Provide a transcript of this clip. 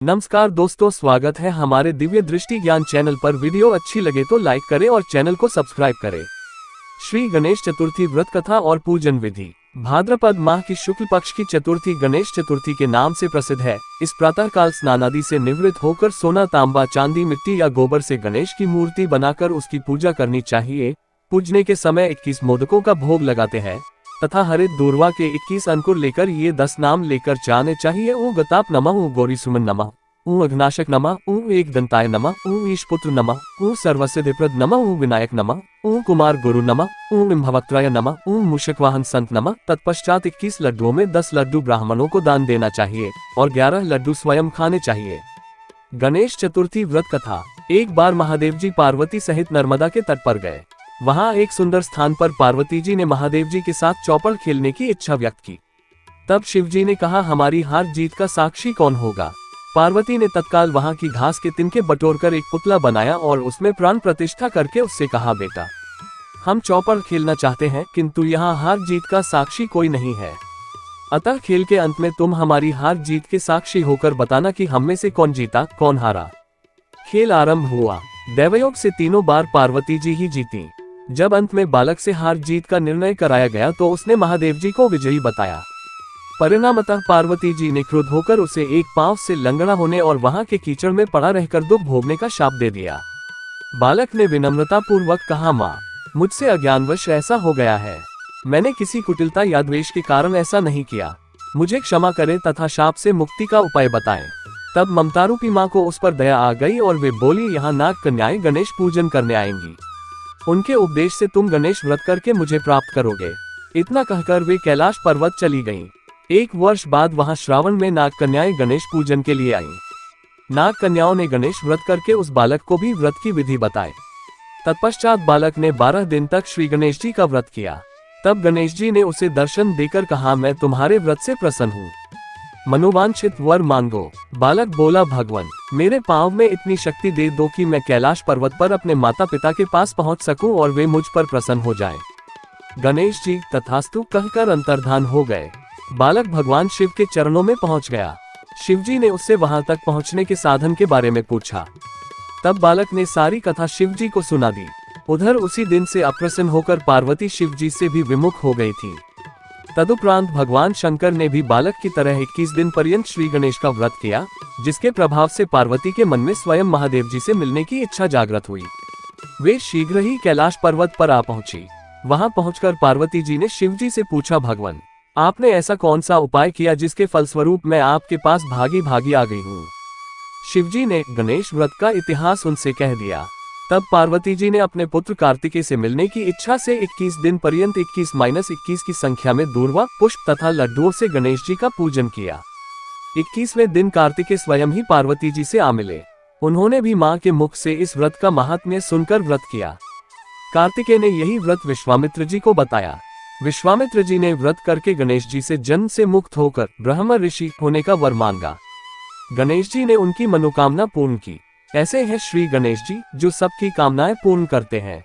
नमस्कार दोस्तों, स्वागत है हमारे दिव्य दृष्टि ज्ञान चैनल पर। वीडियो अच्छी लगे तो लाइक करें और चैनल को सब्सक्राइब करें। श्री गणेश चतुर्थी व्रत कथा और पूजन विधि। भाद्रपद माह की शुक्ल पक्ष की चतुर्थी गणेश चतुर्थी के नाम से प्रसिद्ध है। इस प्रातःकाल स्नान आदि से निवृत्त होकर सोना, तांबा, चांदी, मिट्टी या गोबर से गणेश की मूर्ति बनाकर उसकी पूजा करनी चाहिए। पूजने के समय 21 मोदकों का भोग लगाते हैं तथा हरित दूर्वा के 21 अंकुर लेकर ये 10 नाम लेकर जाने चाहिए। ऊ गताप नमः, ऊ गौरी सुमन नमः, ऊ अघनाशक नमः, ऊ एक दंताय नमः, ऊ ईशपुत्र नमः, ऊ सर्वसिद्धिप्रद नमः, ऊ विनायक नमः, ऊ कुमार गुरु नमः, ऊ बिंभवक्त्राय नमः, ऊ मूषकवाहन संत नमः। तत्पश्चात 21 लड्डुओं में 10 लड्डू ब्राह्मणों को दान देना चाहिए और 11 लड्डू स्वयं खाने चाहिए। गणेश चतुर्थी व्रत कथा। एक बार महादेव जी पार्वती सहित नर्मदा के तट पर गए। वहां एक सुंदर स्थान पर पार्वती जी ने महादेव जी के साथ चौपड़ खेलने की इच्छा व्यक्त की। तब शिव जी ने कहा, हमारी हार जीत का साक्षी कौन होगा? पार्वती ने तत्काल वहां की घास के तिनके बटोरकर एक पुतला बनाया और उसमें प्राण प्रतिष्ठा करके उससे कहा, बेटा, हम चौपड़ खेलना चाहते हैं किंतु यहाँ हार जीत का साक्षी कोई नहीं है। अतः खेल के अंत में तुम हमारी हार जीत के साक्षी होकर बताना कि हम में से कौन जीता कौन हारा। खेल आरंभ हुआ। दैवयोग से तीनों बार पार्वती जी ही जीती। जब अंत में बालक से हार जीत का निर्णय कराया गया तो उसने महादेव जी को विजयी बताया। परिणामतः पार्वती जी ने क्रुद्ध होकर उसे एक पांव से लंगड़ा होने और वहां के कीचड़ में पड़ा रहकर दुख भोगने का शाप दे दिया। बालक ने विनम्रता पूर्वक कहा, माँ, मुझसे अज्ञानवश ऐसा हो गया है। मैंने किसी कुटिलता या द्वेष के कारण ऐसा नहीं किया। मुझे क्षमा करें तथा शाप से मुक्ति का उपाय बताएं। तब ममतारूपी माँ को उस पर दया आ गई और वे बोली, यहाँ नाग कन्याएं गणेश पूजन करने आएंगी। उनके उपदेश से तुम गणेश व्रत करके मुझे प्राप्त करोगे। इतना कहकर वे कैलाश पर्वत चली गईं। 1 वर्ष बाद वहां श्रावण में नाग कन्याएं गणेश पूजन के लिए आईं। नाग कन्याओं ने गणेश व्रत करके उस बालक को भी व्रत की विधि बताई। तत्पश्चात बालक ने 12 दिन तक श्री गणेश जी का व्रत किया। तब गणेश जी ने उसे दर्शन देकर कहा, मैं तुम्हारे व्रत से प्रसन्न हूँ, मनोवांछित वर मांगो। बालक बोला, भगवान, मेरे पांव में इतनी शक्ति दे दो कि मैं कैलाश पर्वत पर अपने माता पिता के पास पहुंच सकूं और वे मुझ पर प्रसन्न हो जाएं। गणेश जी तथास्तु कहकर अंतर्धान हो गए। बालक भगवान शिव के चरणों में पहुंच गया। शिव जी ने उससे वहां तक पहुंचने के साधन के बारे में पूछा। तब बालक ने सारी कथा शिव जी को सुना दी। उधर उसी दिन से अप्रसन्न होकर पार्वती शिव जी से भी विमुख हो गई थी। तदुपरांत भगवान शंकर ने भी बालक की तरह 21 दिन पर्यंत श्री गणेश का व्रत किया, जिसके प्रभाव से पार्वती के मन में स्वयं महादेव जी से मिलने की इच्छा जागृत हुई। वे शीघ्र ही कैलाश पर्वत पर आ पहुंची। वहां पहुंचकर पार्वती जी ने शिव जी से पूछा, भगवान, आपने ऐसा कौन सा उपाय किया जिसके फलस्वरूप मैं आपके पास भागी भागी आ गई हूँ? शिव जी ने गणेश व्रत का इतिहास उनसे कह दिया। तब पार्वती जी ने अपने पुत्र कार्तिकेय से मिलने की इच्छा से 21 दिन पर्यंत 21-21 की संख्या में दूर्वा, पुष्प तथा लड्डुओं से गणेश जी का पूजन किया। 21वें दिन कार्तिकेय स्वयं ही पार्वती जी से आ मिले। उन्होंने भी मां के मुख से इस व्रत का महात्म्य सुनकर व्रत किया। कार्तिकेय ने यही व्रत विश्वामित्र जी को बताया। विश्वामित्र जी ने व्रत करके गणेश जी से जन्म से मुक्त होकर ब्रह्म ऋषि होने का वर मांगा। गणेश जी ने उनकी मनोकामना पूर्ण की। ऐसे हैं श्री गणेश जी, जो सबकी कामनाएं पूर्ण करते हैं।